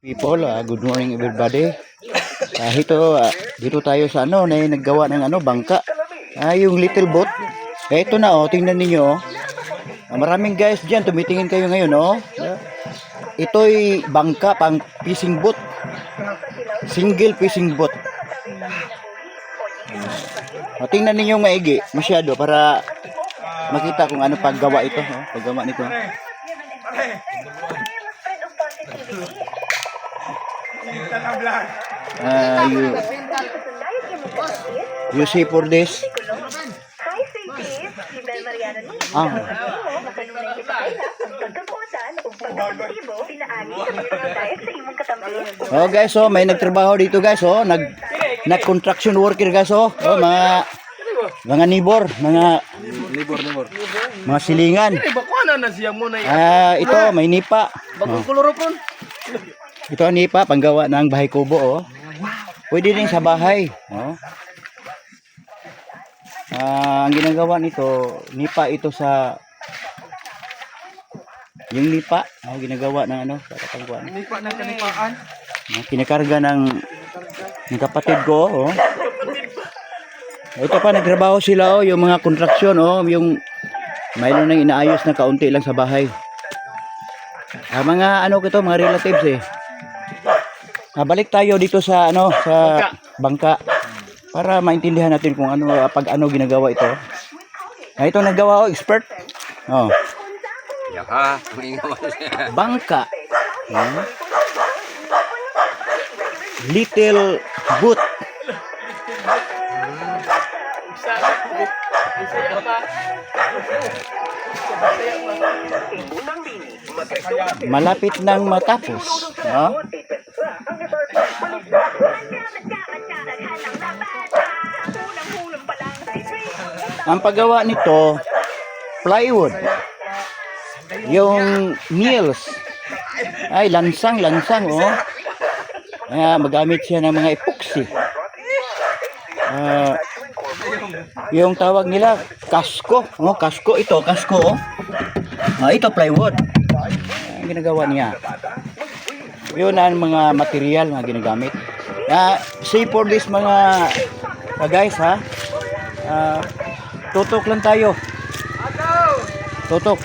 People, good morning everybody. Dito tayo sa naggawa ng bangka. Yung little boat. Ito na tingnan niyo. Maraming guys diyan, tumitingin kayo ngayon Ito'y bangka pang fishing boat. Single fishing boat. Tingnan niyo maigi, masyado para makita kung ano paggawa ito, paggawa nito. You see for this? Oh guys, may nagtrabaho dito guys, nag-construction worker guys, mga nibor, mga silingan. Ito may nipa. Ito ang nipa, panggawa ng bahay kubo, Pwede din sa bahay, ang ginagawa nito, nipa ito sa yung nipa, ginagawa ng para panggawa. Nipa ng kanipaan. Kinakarga ng kapatid ko, Ito pa nagtrabaho sila, yung mga construction, yung mayroon nang inaayos na kaunti lang sa bahay. Mga mga relatives balik tayo dito sa sa bangka para maintindihan natin kung pag ginagawa ito. Ito naggawa expert. Bangka. Little boat. Malapit nang matapos, Ang paggawa nito, plywood. Yung nails ay lansang, magamit siya ng mga epoxy. Yung tawag nila kasko, kasko ito. Ito plywood. Ang ginagawa niya. Yun ang mga material na ginagamit. Say for this mga guys, tutok lang tayo. Tutok.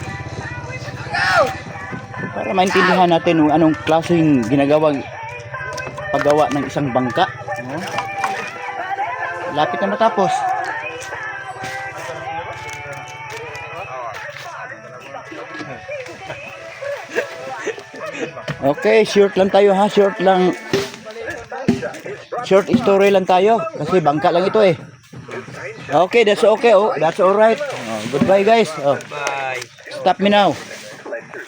Para maintindihan natin kung anong klaseng ginagawang paggawa ng isang bangka. Lapit na matapos. Okay, short lang tayo short story lang tayo kasi bangka lang ito Okay, that's okay, that's all right. Goodbye guys. Stop me now.